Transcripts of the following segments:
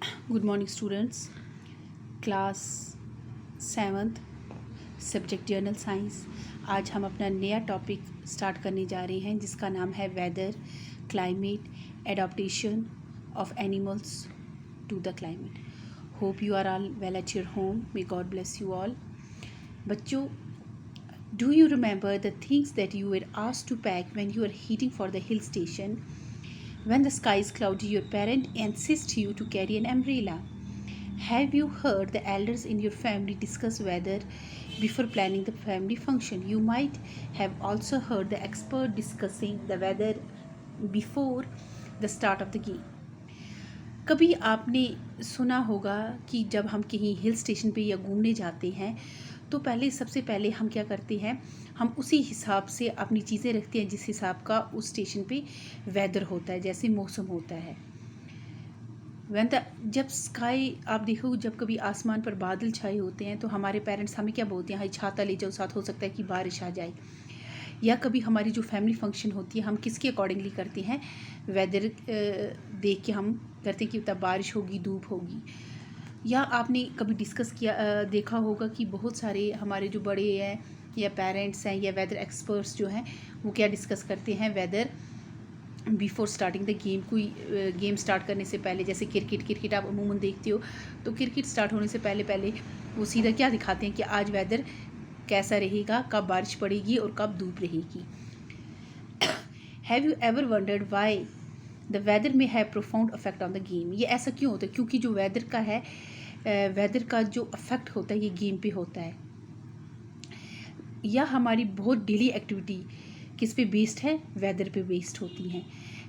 Good morning students. Class 7th subject journal science. आज हम अपना नया टॉपिक स्टार्ट करने जा रहे हैं जिसका नाम है weather, climate, adaptation of animals to the climate. Hope you are all well at your home. May God bless you all. बच्चों, do you remember the things that you were asked to pack when you are heading for the hill station? When the sky is cloudy, your parent insists you to carry an umbrella. Have you heard the elders in your family discuss weather before planning the family function? You might have also heard the expert discussing the weather before the start of the game. कभी आपने सुना होगा कि जब हम कहीं hill station पे या घूमने जाते हैं तो सबसे पहले हम क्या करते हैं, हम उसी हिसाब से अपनी चीज़ें रखते हैं जिस हिसाब का उस स्टेशन पे वेदर होता है, जैसे मौसम होता है। जब स्काई आप देखो, जब कभी आसमान पर बादल छाए होते हैं तो हमारे पेरेंट्स हमें क्या बोलते हैं, हाई छाता ले जाओ साथ, हो सकता है कि बारिश आ जाए। या कभी हमारी जो फैमिली फंक्शन होती है हम किसके अकॉर्डिंगली करते हैं, वेदर देख के हम करते हैं कि तब बारिश होगी, धूप होगी। या आपने कभी डिस्कस किया देखा होगा कि बहुत सारे हमारे जो बड़े हैं या पेरेंट्स हैं या वेदर एक्सपर्ट्स जो हैं वो क्या डिस्कस करते हैं, weather before starting the game. कोई गेम स्टार्ट करने से पहले, जैसे क्रिकेट आप अमूमन देखते हो तो क्रिकेट स्टार्ट होने से पहले वो सीधा क्या दिखाते हैं कि आज वेदर कैसा रहेगा, कब बारिश पड़ेगी और कब धूप रहेगी। Have you ever wondered why the weather may have profound affect on the game? ये ऐसा क्यों होता है? क्योंकि जो वेदर का है, वेदर का जो अफेक्ट होता है ये गेम पे होता है। या हमारी बहुत डेली एक्टिविटी किस पे बेस्ड है, वेदर पे बेस्ड होती हैं।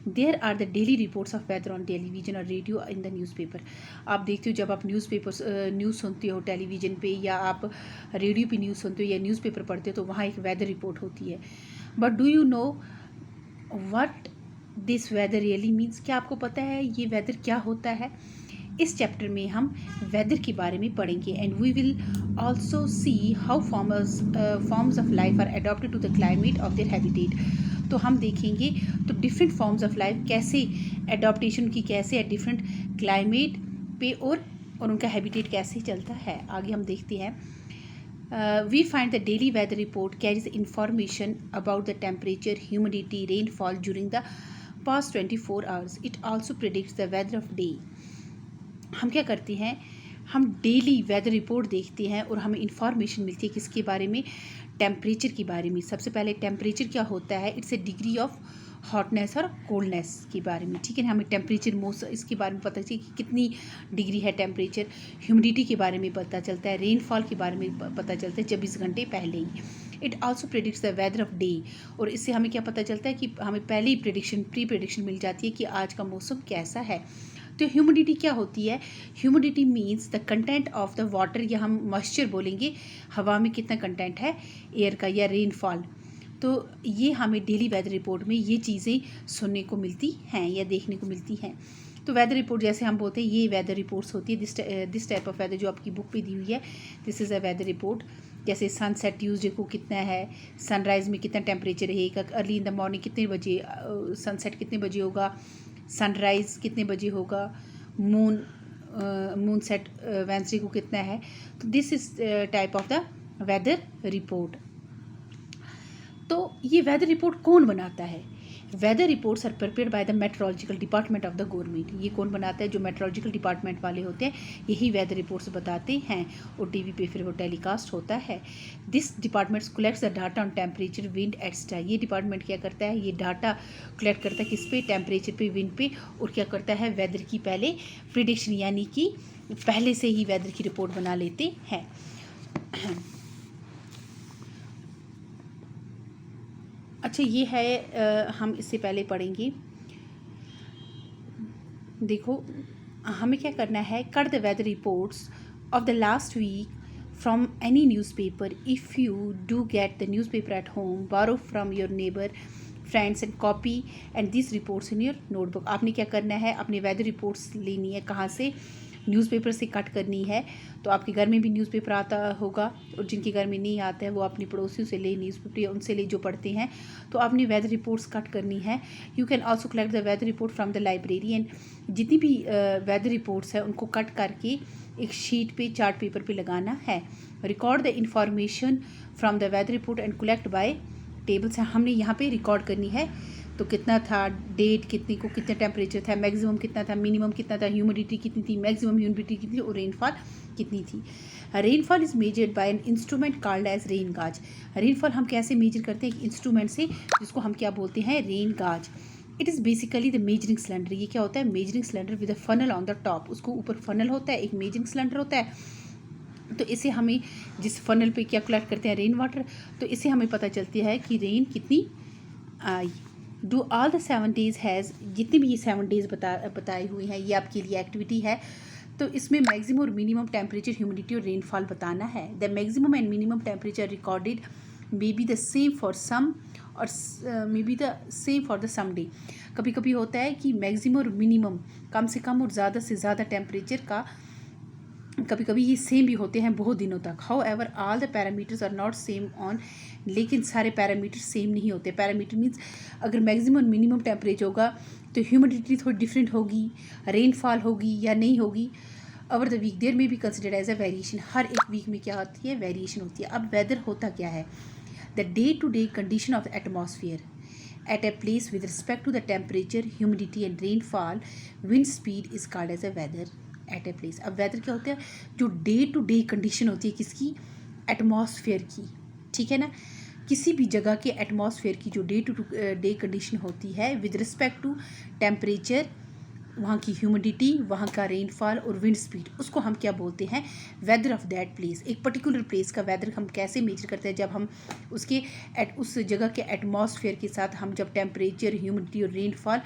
There are the daily reports of weather on television और रेडियो इन द न्यूज़पेपर। आप देखते हो जब आप न्यूज़ सुनते हो टेलीविज़न पे या आप रेडियो पे न्यूज़ सुनते हो या न्यूज़पेपर पढ़ते हो तो वहाँ एक वेदर रिपोर्ट होती है। But do you know what this weather really means? क्या आपको पता है ये वेदर क्या होता है? इस चैप्टर में हम वेदर के बारे में पढ़ेंगे and we will also see how forms of life are adopted to the climate of their habitat. तो हम देखेंगे तो डिफरेंट फॉर्म्स ऑफ लाइफ कैसे अडॉप्टेशन की, कैसे डिफरेंट क्लाइमेट पे और उनका हैबिटेट कैसे चलता है। आगे हम देखते हैं। We find the daily weather report carries information about the temperature, humidity, rainfall during the past 24 hours. It also predicts the weather of day. हम क्या करते हैं, हम डेली वेदर रिपोर्ट देखते हैं और हमें इंफॉर्मेशन मिलती है किसके बारे में, टेम्परेचर के बारे में। सबसे पहले टेम्परेचर क्या होता है, it's a degree of hotness और कोल्डनेस के बारे में, ठीक है। हमें टेम्परेचर मौसम इसके बारे में पता चलता है कि कितनी डिग्री है टेम्परेचर। ह्यूमिडिटी के बारे में पता चलता है, रेनफॉल के बारे में पता चलता है 24 घंटे पहले ही। It also predicts the weather of day, और इससे हमें क्या पता चलता है कि हमें पहले ही प्री प्रेडिक्शन मिल जाती है कि आज का मौसम कैसा है। तो ह्यूमिडिटी क्या होती है? Humidity means the content of the water, या हम मॉइस्चर बोलेंगे, हवा में कितना कंटेंट है एयर का, या रेनफॉल। तो ये हमें डेली वेदर रिपोर्ट में ये चीज़ें सुनने को मिलती हैं या देखने को मिलती हैं। तो वेदर रिपोर्ट जैसे हम बोलते हैं ये वेदर रिपोर्ट्स होती है, दिस टाइप ऑफ वेदर जो आपकी बुक पे दी हुई है, this is a weather report. जैसे सनसेट ट्यूसडे को कितना है, सनराइज़ में कितना टेम्परेचर रहेगा, अर्ली इन द मॉर्निंग कितने बजे सनसेट कितने बजे होगा, सनराइज़ कितने बजे होगा, मून सेट वेंसडे को कितना है। तो this is type of the weather report. तो ये वेदर रिपोर्ट कौन बनाता है? Weather reports are prepared by the meteorological department of the government. ये कौन बनाता है? जो मेट्रोलॉजिकल डिपार्टमेंट वाले होते हैं यही वेदर रिपोर्ट्स बताते हैं और टीवी पे फिर वो टेलीकास्ट होता है। This department collects the data on temperature, wind extra. ये डिपार्टमेंट क्या करता है, ये डाटा कलेक्ट करता है किस पे, टेम्परेचर पे, विंड पे, और क्या करता है, वेदर की पहले प्रिडिक्शन, यानी कि पहले से ही वेदर की रिपोर्ट बना लेते हैं। अच्छा, ये है हम इससे पहले पढ़ेंगे। देखो हमें क्या करना है, cut the weather reports of the last week from any newspaper. If you do get the newspaper at home, borrow from your neighbour friends and copy and this reports in your notebook. आपने क्या करना है, अपने weather reports लेनी है कहाँ से, newspaper से कट करनी है। तो आपके घर में भी न्यूज़पेपर आता होगा, और जिनके घर में नहीं आता है वो अपने पड़ोसियों से ले न्यूज़पेपर, उनसे ले जो पढ़ते हैं। तो आपने वेदर रिपोर्ट्स कट करनी है। You can also collect the weather report from the library, and जितनी भी वेदर रिपोर्ट्स है उनको कट करके एक शीट पे, चार्ट पेपर पे लगाना है। Record the information from the weather report and collect by tables है, हमने यहाँ पे रिकॉर्ड करनी है। तो कितना था, डेट कितनी को, कितना टेम्परेचर था, मैक्सिमम कितना था, मिनिमम कितना था, ह्यूमिडिटी कितनी थी, मैक्सिमम ह्यूमिडिटी कितनी थी, और रेनफॉल कितनी थी। Rainfall is measured by an instrument called as rain gauge. Rainfall हम कैसे मेजर करते हैं? एक इंस्ट्रूमेंट से, जिसको हम क्या बोलते हैं? रेन गाज। It is basically the measuring cylinder. ये क्या होता है? Measuring cylinder with a funnel on the top. उसको ऊपर फनल होता है, एक मेजरिंग सिलेंडर होता है। तो इसे हमें, जिस फनल पे क्या कलेक्ट करते हैं? Rain water. तो इससे हमें पता चलती है कि रेन कितनी आई। Do all the 7 days has, जितनी भी ये 7 days बताई हुई हैं, ये आपके लिए एक्टिविटी है। तो इसमें मैक्सिमम और मिनिमम टेम्परेचर, ह्यूमिडिटी और रेनफॉल बताना है। The maximum and minimum temperature recorded may be the same for some और may be the same for the some day. कभी कभी होता है कि मैक्सिमम और मिनिमम, कम से कम और ज़्यादा से ज़्यादा टेम्परेचर का कभी कभी ये सेम भी होते हैं बहुत दिनों तक। However all the parameters are not same on, लेकिन सारे पैरामीटर सेम नहीं होते। पैरामीटर मीन्स अगर मैक्सिमम और मिनिमम टेम्परेचर होगा तो ह्यूमिडिटी थोड़ी डिफरेंट होगी, रेनफॉल होगी या नहीं होगी। ओवर द वीक देयर में भी कंसिडर्ड एज अ वेरिएशन। हर एक वीक में क्या होती है? वेरिएशन होती है। अब वेदर होता क्या है? The day to day condition of the atmosphere at a place with respect to the temperature, humidity and rainfall, wind speed is called as a weather at a place. अब weather क्या होता है? जो day to day condition होती है किसकी? Atmosphere की। ठीक है ना? किसी भी जगह के एटमॉस्फेयर की जो डे टू डे कंडीशन होती है विद रिस्पेक्ट टू टेम्परेचर, वहाँ की ह्यूमिडिटी, वहाँ का रेनफॉल और विंड स्पीड, उसको हम क्या बोलते हैं? Weather of that place. एक पर्टिकुलर प्लेस का वेदर हम कैसे मेजर करते हैं? जब हम उसके उस जगह के एटमॉस्फेयर के साथ हम जब टेम्परेचर, ह्यूमिडिटी और रेनफॉल,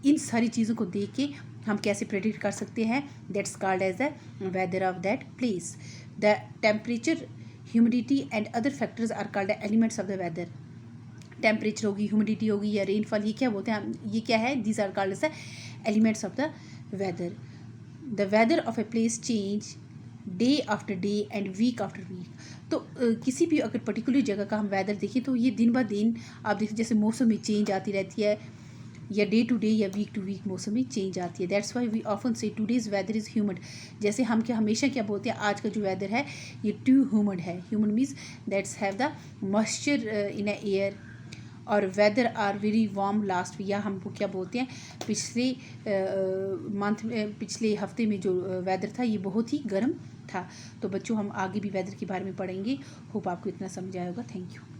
इन सारी चीज़ों को देख के हम कैसे प्रेडिक्ट कर सकते हैं? That's called as the weather of that place. The temperature, humidity and other factors are called elements of the weather. Temperature होगी, ह्यूमिडिटी होगी या रेनफॉल, ये क्या बोलते हैं? ये क्या है? These are called as the elements of the weather. The weather of a place change day after day and week after week. तो किसी भी अगर पर्टिकुलर जगह का हम वेदर देखें तो ये दिन ब दिन आप देखिए, जैसे मौसम में चेंज आती रहती है, या डे टू डे या वीक टू वीक मौसम में चेंज आती है। दैट्स वाई वी ऑफन से टूडेज वेदर इज़ ह्यूमिड। जैसे हम क्या हमेशा क्या बोलते हैं? आज का जो वेदर है ये टू ह्यूमिड है। Humid means that's have the moisture in a air. और weather are very warm last, या हमको क्या बोलते हैं? पिछले मंथ में, पिछले हफ्ते में जो वेदर था ये बहुत ही गर्म था। तो बच्चों, हम आगे भी वेदर के बारे में पढ़ेंगे। होप आपको इतना समझ आया होगा। Thank you.